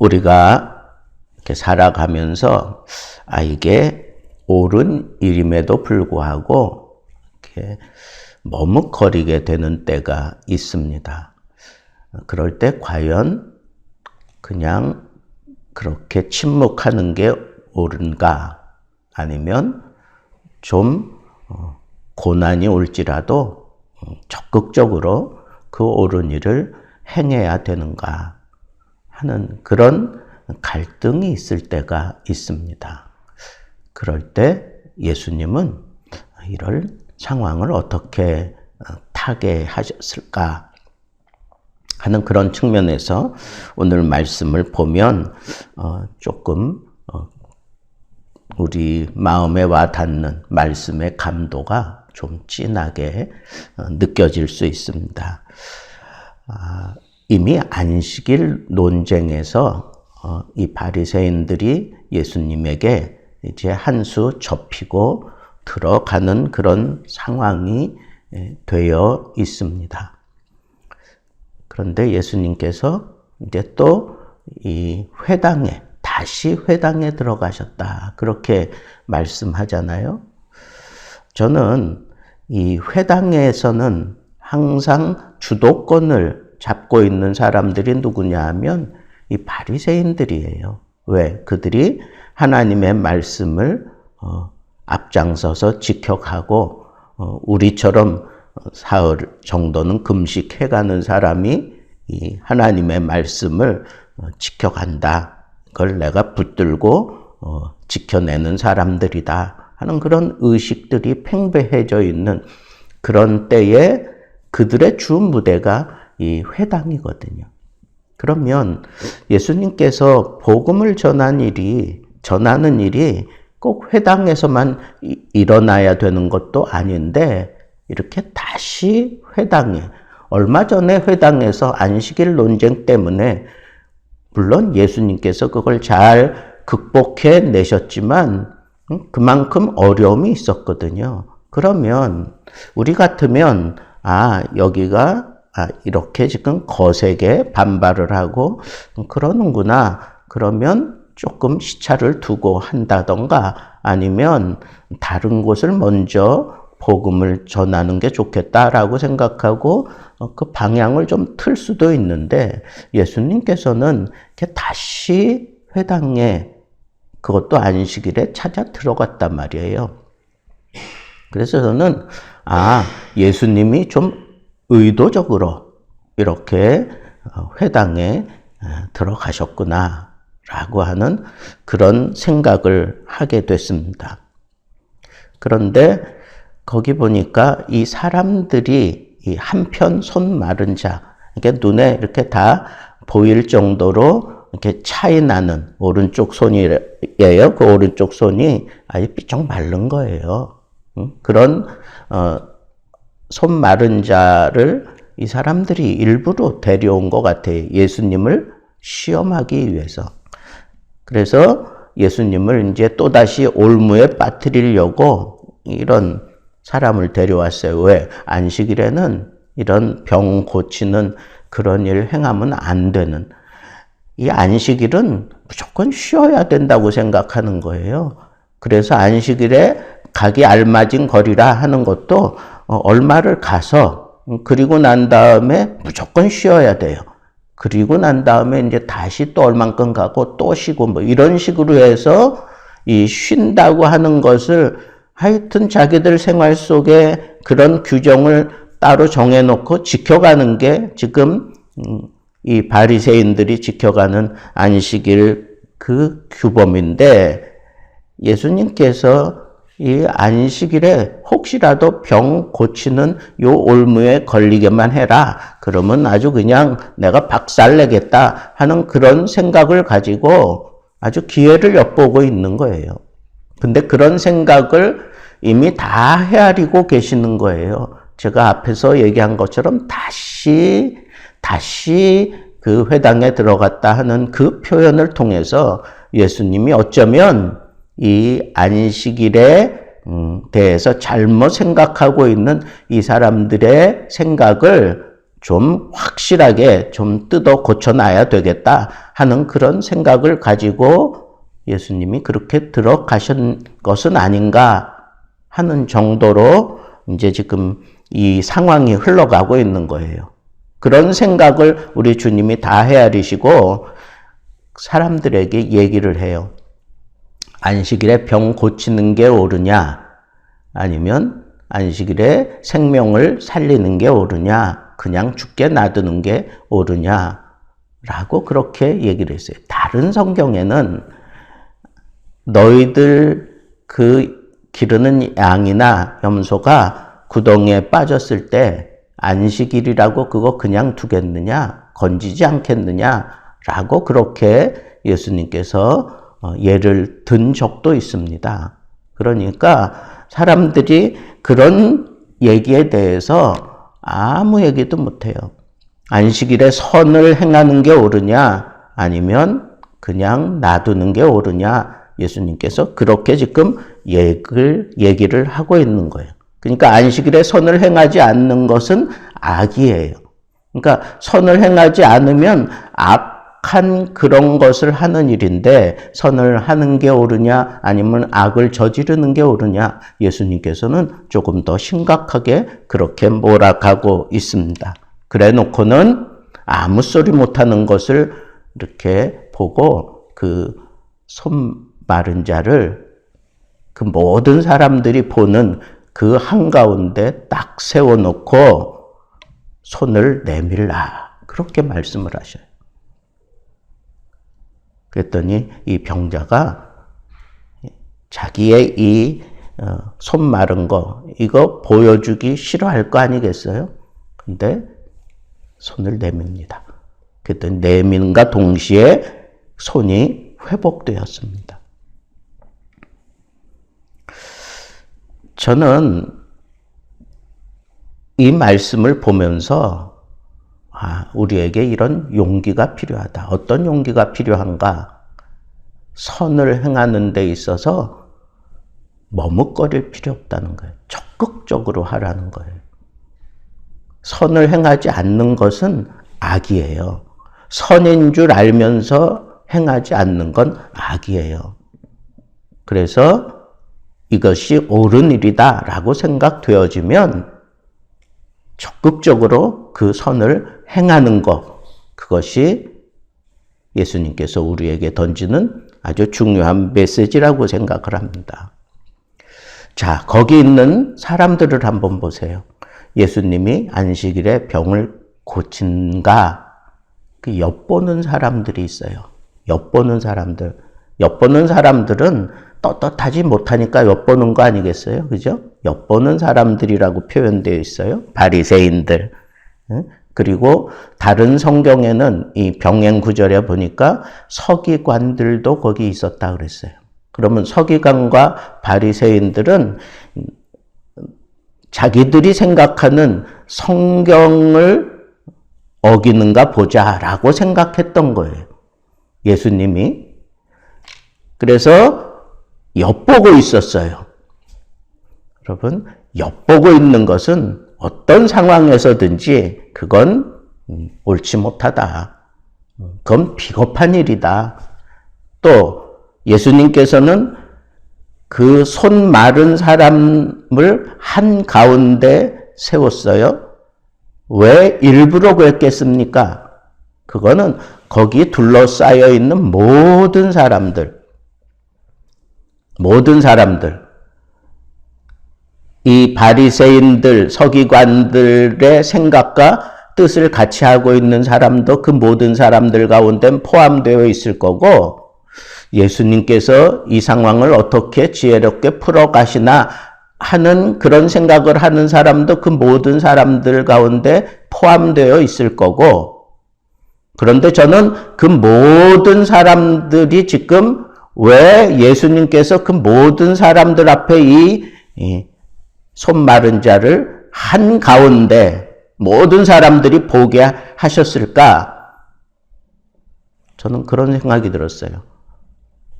우리가 이렇게 살아가면서 이게 옳은 일임에도 불구하고 이렇게 머뭇거리게 되는 때가 있습니다. 그럴 때 과연 그냥 그렇게 침묵하는 게 옳은가? 아니면 좀 고난이 올지라도 적극적으로 그 옳은 일을 행해야 되는가 하는 그런 갈등이 있을 때가 있습니다. 그럴 때 예수님은 이럴 상황을 어떻게 타개하셨을까 하는 그런 측면에서 오늘 말씀을 보면 조금 우리 마음에 와닿는 말씀의 감도가 좀 진하게 느껴질 수 있습니다. 이미 안식일 논쟁에서 이 바리새인들이 예수님에게 이제 한 수 접히고 들어가는 그런 상황이 되어 있습니다. 그런데 예수님께서 이제 또 이 회당에 다시 회당에 들어가셨다 그렇게 말씀하잖아요. 저는 이 회당에서는 항상 주도권을 잡고 있는 사람들이 누구냐 하면 이 바리새인들이에요. 왜? 그들이 하나님의 말씀을 앞장서서 지켜가고 우리처럼 사흘 정도는 금식해가는 사람이 이 하나님의 말씀을 지켜간다. 그걸 내가 붙들고 지켜내는 사람들이다 하는 그런 의식들이 팽배해져 있는 그런 때에 그들의 주 무대가 이 회당이거든요. 그러면 예수님께서 복음을 전하는 일이 꼭 회당에서만 일어나야 되는 것도 아닌데 이렇게 다시 회당에, 얼마 전에 회당에서 안식일 논쟁 때문에 물론 예수님께서 그걸 잘 극복해 내셨지만 그만큼 어려움이 있었거든요. 그러면 우리 같으면 여기가 이렇게 지금 거세게 반발을 하고 그러는구나. 그러면 조금 시차를 두고 한다던가 아니면 다른 곳을 먼저 복음을 전하는 게 좋겠다라고 생각하고 그 방향을 좀 틀 수도 있는데 예수님께서는 이렇게 다시 회당에 그것도 안식일에 찾아 들어갔단 말이에요. 그래서 저는 예수님이 좀 의도적으로 이렇게 회당에 들어가셨구나 라고 하는 그런 생각을 하게 됐습니다. 그런데 거기 보니까 이 사람들이 이 한편 손 마른 자, 이렇게 눈에 이렇게 다 보일 정도로 이렇게 차이 나는 오른쪽 손이에요. 그 오른쪽 손이 아주 삐쩍 마른 거예요. 그런 손 마른 자를 이 사람들이 일부러 데려온 것 같아요. 예수님을 시험하기 위해서. 그래서 예수님을 이제 또다시 올무에 빠뜨리려고 이런 사람을 데려왔어요. 왜? 안식일에는 이런 병 고치는 그런 일을 행하면 안 되는. 이 안식일은 무조건 쉬어야 된다고 생각하는 거예요. 그래서 안식일에 가기 알맞은 거리라 하는 것도 얼마를 가서 그리고 난 다음에 무조건 쉬어야 돼요. 그리고 난 다음에 이제 다시 또 얼만큼 가고 또 쉬고 뭐 이런 식으로 해서 이 쉰다고 하는 것을 하여튼 자기들 생활 속에 그런 규정을 따로 정해놓고 지켜가는 게 지금 이 바리새인들이 지켜가는 안식일 그 규범인데 예수님께서 이 안식일에 혹시라도 병 고치는 요 올무에 걸리게만 해라. 그러면 아주 그냥 내가 박살내겠다 하는 그런 생각을 가지고 아주 기회를 엿보고 있는 거예요. 근데 그런 생각을 이미 다 헤아리고 계시는 거예요. 제가 앞에서 얘기한 것처럼 다시 그 회당에 들어갔다 하는 그 표현을 통해서 예수님이 어쩌면 이 안식일에 대해서 잘못 생각하고 있는 이 사람들의 생각을 좀 확실하게 좀 뜯어 고쳐놔야 되겠다 하는 그런 생각을 가지고 예수님이 그렇게 들어가신 것은 아닌가 하는 정도로 이제 지금 이 상황이 흘러가고 있는 거예요. 그런 생각을 우리 주님이 다 헤아리시고 사람들에게 얘기를 해요. 안식일에 병 고치는 게 옳으냐? 아니면 안식일에 생명을 살리는 게 옳으냐? 그냥 죽게 놔두는 게 옳으냐? 라고 그렇게 얘기를 했어요. 다른 성경에는 너희들 그 기르는 양이나 염소가 구덩이에 빠졌을 때 안식일이라고 그거 그냥 두겠느냐? 건지지 않겠느냐? 라고 그렇게 예수님께서 예를 든 적도 있습니다. 그러니까 사람들이 그런 얘기에 대해서 아무 얘기도 못해요. 안식일에 선을 행하는 게 옳으냐? 아니면 그냥 놔두는 게 옳으냐? 예수님께서 그렇게 지금 얘기를 하고 있는 거예요. 그러니까 안식일에 선을 행하지 않는 것은 악이에요. 그러니까 선을 행하지 않으면 악한 그런 것을 하는 일인데 선을 하는 게 옳으냐 아니면 악을 저지르는 게 옳으냐 예수님께서는 조금 더 심각하게 그렇게 몰아가고 있습니다. 그래 놓고는 아무 소리 못하는 것을 이렇게 보고 그 손 마른 자를 그 모든 사람들이 보는 그 한가운데 딱 세워놓고 손을 내밀라 그렇게 말씀을 하셔요. 그랬더니 이 병자가 자기의 이 손 마른 거 이거 보여주기 싫어할 거 아니겠어요? 근데 손을 내밉니다. 그랬더니 내민과 동시에 손이 회복되었습니다. 저는 이 말씀을 보면서 우리에게 이런 용기가 필요하다. 어떤 용기가 필요한가? 선을 행하는 데 있어서 머뭇거릴 필요 없다는 거예요. 적극적으로 하라는 거예요. 선을 행하지 않는 것은 악이에요. 선인 줄 알면서 행하지 않는 건 악이에요. 그래서 이것이 옳은 일이다라고 생각되어지면 적극적으로 그 선을 행하는 것, 그것이 예수님께서 우리에게 던지는 아주 중요한 메시지라고 생각을 합니다. 자, 거기 있는 사람들을 한번 보세요. 예수님이 안식일에 병을 고친가? 그 엿보는 사람들이 있어요. 엿보는 사람들은 떳떳하지 못하니까 엿보는 거 아니겠어요? 그죠? 엿보는 사람들이라고 표현되어 있어요. 바리새인들. 그리고 다른 성경에는 이 병행 구절에 보니까 서기관들도 거기 있었다 그랬어요. 그러면 서기관과 바리새인들은 자기들이 생각하는 성경을 어기는가 보자라고 생각했던 거예요. 예수님이. 그래서 엿보고 있었어요. 여러분, 엿보고 있는 것은 어떤 상황에서든지 그건 옳지 못하다. 그건 비겁한 일이다. 또 예수님께서는 그 손 마른 사람을 한가운데 세웠어요. 왜 일부러 그랬겠습니까? 그거는 거기 둘러싸여 있는 모든 사람들, 이 바리새인들, 서기관들의 생각과 뜻을 같이 하고 있는 사람도 그 모든 사람들 가운데 포함되어 있을 거고, 예수님께서 이 상황을 어떻게 지혜롭게 풀어가시나 하는 그런 생각을 하는 사람도 그 모든 사람들 가운데 포함되어 있을 거고, 그런데 저는 그 모든 사람들이 지금 왜 예수님께서 그 모든 사람들 앞에 이 손 마른 자를 한가운데 모든 사람들이 보게 하셨을까? 저는 그런 생각이 들었어요.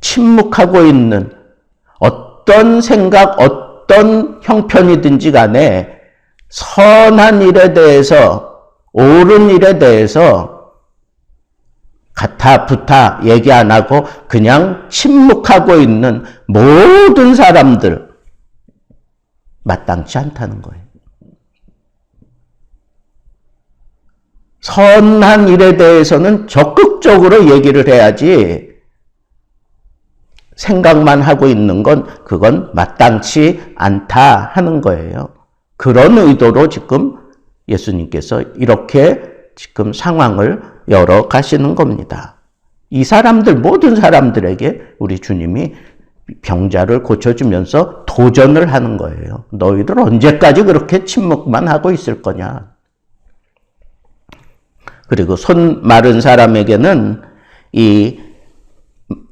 침묵하고 있는 어떤 생각, 어떤 형편이든지 간에 선한 일에 대해서 옳은 일에 대해서 가타부타 얘기 안 하고 그냥 침묵하고 있는 모든 사람들 마땅치 않다는 거예요. 선한 일에 대해서는 적극적으로 얘기를 해야지 생각만 하고 있는 건 그건 마땅치 않다 하는 거예요. 그런 의도로 지금 예수님께서 이렇게 지금 상황을 열어 가시는 겁니다. 이 사람들, 모든 사람들에게 우리 주님이 병자를 고쳐주면서 도전을 하는 거예요. 너희들 언제까지 그렇게 침묵만 하고 있을 거냐. 그리고 손 마른 사람에게는 이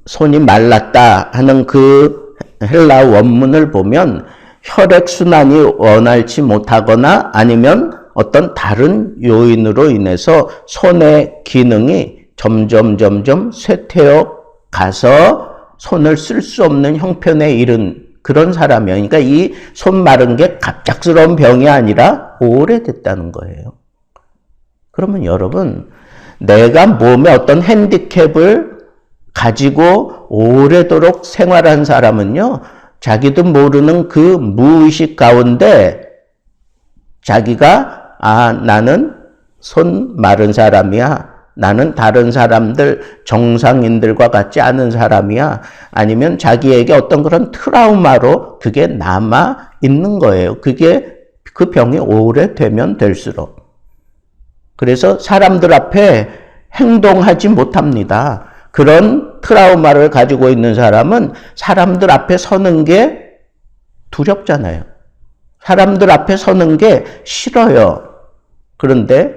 손이 말랐다 하는 그 헬라 원문을 보면 혈액순환이 원활치 못하거나 아니면 어떤 다른 요인으로 인해서 손의 기능이 점점 쇠퇴어 가서 손을 쓸 수 없는 형편에 이른 그런 사람이에요. 그러니까 이 손 마른 게 갑작스러운 병이 아니라 오래됐다는 거예요. 그러면 여러분, 내가 몸에 어떤 핸디캡을 가지고 오래도록 생활한 사람은요, 자기도 모르는 그 무의식 가운데 자기가 나는 손 마른 사람이야. 나는 다른 사람들, 정상인들과 같지 않은 사람이야. 아니면 자기에게 어떤 그런 트라우마로 그게 남아 있는 거예요. 그게 그 병이 오래되면 될수록. 그래서 사람들 앞에 행동하지 못합니다. 그런 트라우마를 가지고 있는 사람은 사람들 앞에 서는 게 두렵잖아요. 사람들 앞에 서는 게 싫어요. 그런데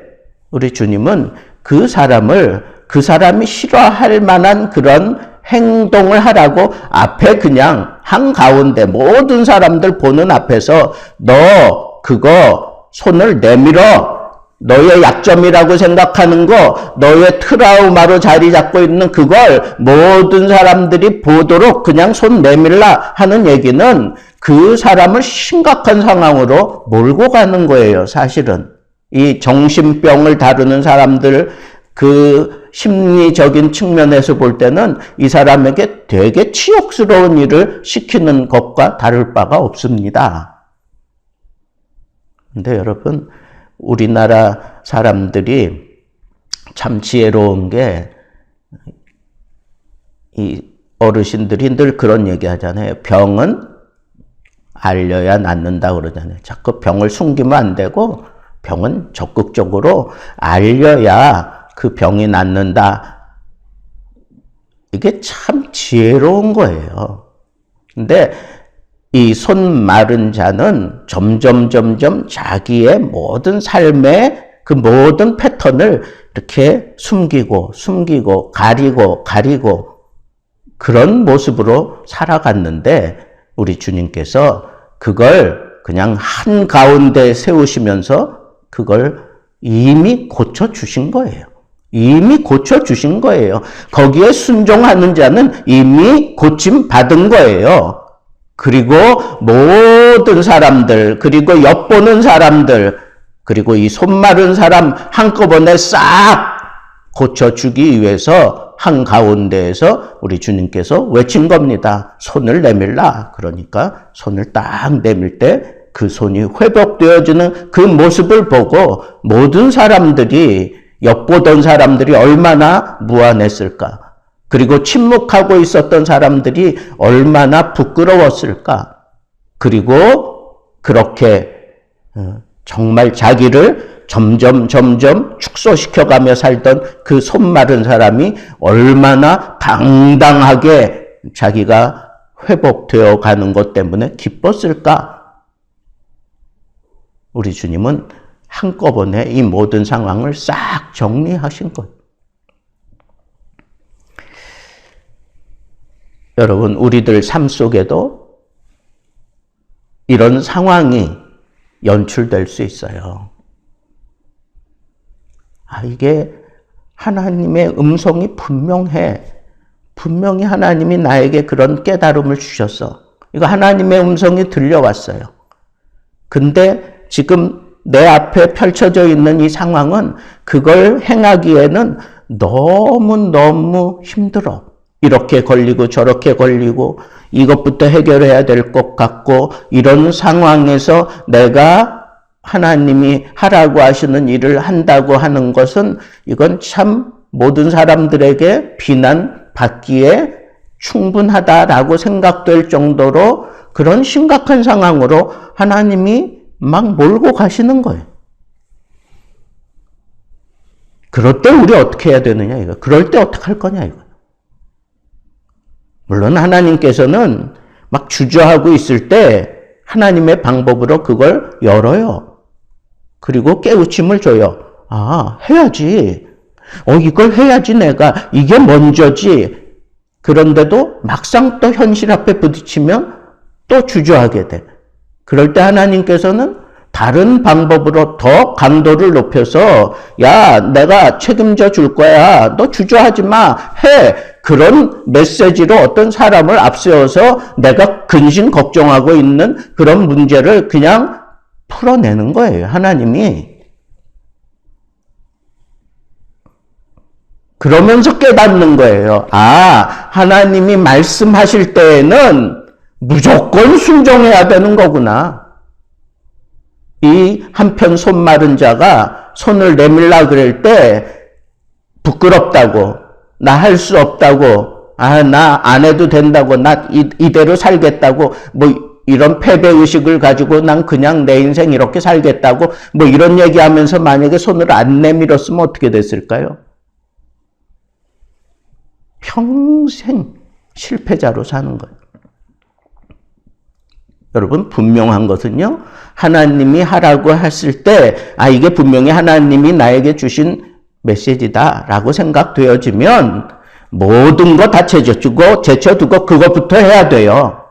우리 주님은 그 사람이 싫어할 만한 그런 행동을 하라고 앞에 그냥 한가운데 모든 사람들 보는 앞에서 너 그거 손을 내밀어. 너의 약점이라고 생각하는 거, 너의 트라우마로 자리 잡고 있는 그걸 모든 사람들이 보도록 그냥 손 내밀라 하는 얘기는 그 사람을 심각한 상황으로 몰고 가는 거예요, 사실은. 이 정신병을 다루는 사람들, 그 심리적인 측면에서 볼 때는 이 사람에게 되게 치욕스러운 일을 시키는 것과 다를 바가 없습니다. 근데 여러분, 우리나라 사람들이 참 지혜로운 게, 이 어르신들이 늘 그런 얘기 하잖아요. 병은 알려야 낫는다 그러잖아요. 자꾸 병을 숨기면 안 되고, 병은 적극적으로 알려야 그 병이 낫는다. 이게 참 지혜로운 거예요. 근데 이 손 마른 자는 점점 자기의 모든 삶의 그 모든 패턴을 이렇게 숨기고 가리고 그런 모습으로 살아갔는데 우리 주님께서 그걸 그냥 한가운데 세우시면서 그걸 이미 고쳐주신 거예요. 이미 고쳐주신 거예요. 거기에 순종하는 자는 이미 고침 받은 거예요. 그리고 모든 사람들, 그리고 엿보는 사람들, 그리고 이 손 마른 사람 한꺼번에 싹 고쳐주기 위해서 한가운데에서 우리 주님께서 외친 겁니다. 손을 내밀라. 그러니까 손을 딱 내밀 때 그 손이 회복되어지는 그 모습을 보고 모든 사람들이, 엿보던 사람들이 얼마나 무안했을까. 그리고 침묵하고 있었던 사람들이 얼마나 부끄러웠을까. 그리고 그렇게 정말 자기를 점점 축소시켜가며 살던 그 손 마른 사람이 얼마나 당당하게 자기가 회복되어 가는 것 때문에 기뻤을까. 우리 주님은 한꺼번에 이 모든 상황을 싹 정리하신 거예요. 여러분, 우리들 삶 속에도 이런 상황이 연출될 수 있어요. 이게 하나님의 음성이 분명해. 분명히 하나님이 나에게 그런 깨달음을 주셨어. 이거 하나님의 음성이 들려왔어요. 근데 지금 내 앞에 펼쳐져 있는 이 상황은 그걸 행하기에는 너무너무 힘들어. 이렇게 걸리고 저렇게 걸리고 이것부터 해결해야 될 것 같고 이런 상황에서 내가 하나님이 하라고 하시는 일을 한다고 하는 것은 이건 참 모든 사람들에게 비난받기에 충분하다라고 생각될 정도로 그런 심각한 상황으로 하나님이 막 몰고 가시는 거예요. 그럴 때 우리 어떻게 해야 되느냐 이거. 그럴 때 어떻게 할 거냐 이거. 물론 하나님께서는 막 주저하고 있을 때 하나님의 방법으로 그걸 열어요. 그리고 깨우침을 줘요. 아, 해야지. 이걸 해야지 내가. 이게 먼저지. 그런데도 막상 또 현실 앞에 부딪히면 또 주저하게 돼. 그럴 때 하나님께서는 다른 방법으로 더 강도를 높여서 야, 내가 책임져 줄 거야. 너 주저하지 마. 해. 그런 메시지로 어떤 사람을 앞세워서 내가 근심 걱정하고 있는 그런 문제를 그냥 풀어내는 거예요. 하나님이. 그러면서 깨닫는 거예요. 아, 하나님이 말씀하실 때에는 무조건 순종해야 되는 거구나. 이 한편 손 마른 자가 손을 내밀라 그럴 때 부끄럽다고, 나 할 수 없다고, 아, 나 안 해도 된다고, 나 이대로 살겠다고, 뭐 이런 패배의식을 가지고 난 그냥 내 인생 이렇게 살겠다고, 뭐 이런 얘기하면서 만약에 손을 안 내밀었으면 어떻게 됐을까요? 평생 실패자로 사는 거예요. 여러분, 분명한 것은요, 하나님이 하라고 했을 때, 아, 이게 분명히 하나님이 나에게 주신 메시지다라고 생각되어지면 모든 거 다 제쳐두고 그것부터 해야 돼요.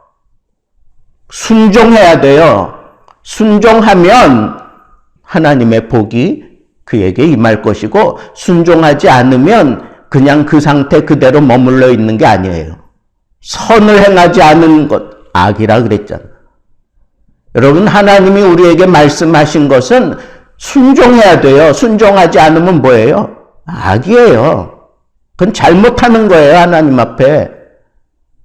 순종해야 돼요. 순종하면 하나님의 복이 그에게 임할 것이고, 순종하지 않으면 그냥 그 상태 그대로 머물러 있는 게 아니에요. 선을 행하지 않은 것, 악이라 그랬잖아. 여러분, 하나님이 우리에게 말씀하신 것은 순종해야 돼요. 순종하지 않으면 뭐예요? 악이에요. 그건 잘못하는 거예요, 하나님 앞에.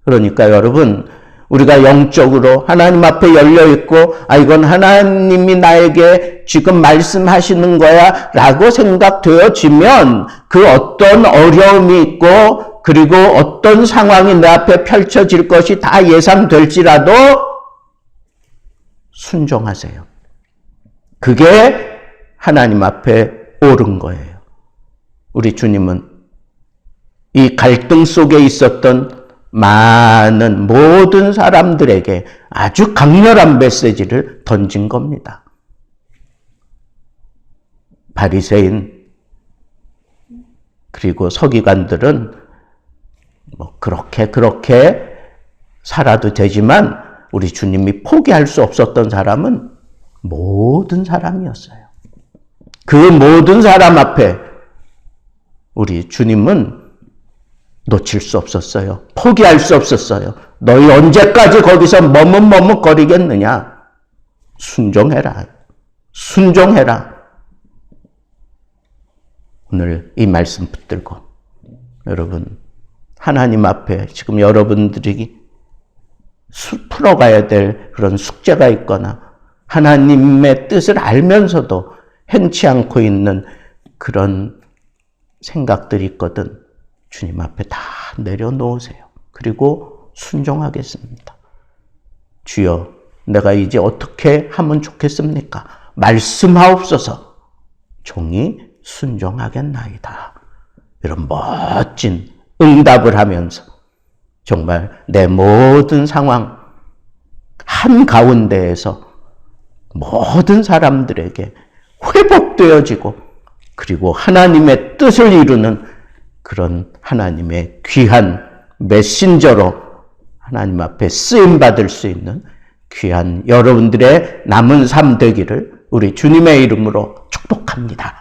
그러니까 여러분, 우리가 영적으로 하나님 앞에 열려있고, 아, 이건 하나님이 나에게 지금 말씀하시는 거야 라고 생각되어지면 그 어떤 어려움이 있고, 그리고 어떤 상황이 내 앞에 펼쳐질 것이 다 예상될지라도 순종하세요. 그게 하나님 앞에 옳은 거예요. 우리 주님은 이 갈등 속에 있었던 많은 모든 사람들에게 아주 강렬한 메시지를 던진 겁니다. 바리새인 그리고 서기관들은 뭐 그렇게 살아도 되지만 우리 주님이 포기할 수 없었던 사람은 모든 사람이었어요. 그 모든 사람 앞에 우리 주님은 놓칠 수 없었어요. 포기할 수 없었어요. 너희 언제까지 거기서 머뭇머뭇거리겠느냐? 순종해라. 순종해라. 오늘 이 말씀 붙들고 여러분, 하나님 앞에 지금 여러분들이 풀어가야 될 그런 숙제가 있거나 하나님의 뜻을 알면서도 행치 않고 있는 그런 생각들이 있거든. 주님 앞에 다 내려놓으세요. 그리고 순종하겠습니다. 주여, 내가 이제 어떻게 하면 좋겠습니까? 말씀하옵소서. 종이 순종하겠나이다. 이런 멋진 응답을 하면서 정말 내 모든 상황 한가운데에서 모든 사람들에게 회복되어지고 그리고 하나님의 뜻을 이루는 그런 하나님의 귀한 메신저로 하나님 앞에 쓰임받을 수 있는 귀한 여러분들의 남은 삶 되기를 우리 주님의 이름으로 축복합니다.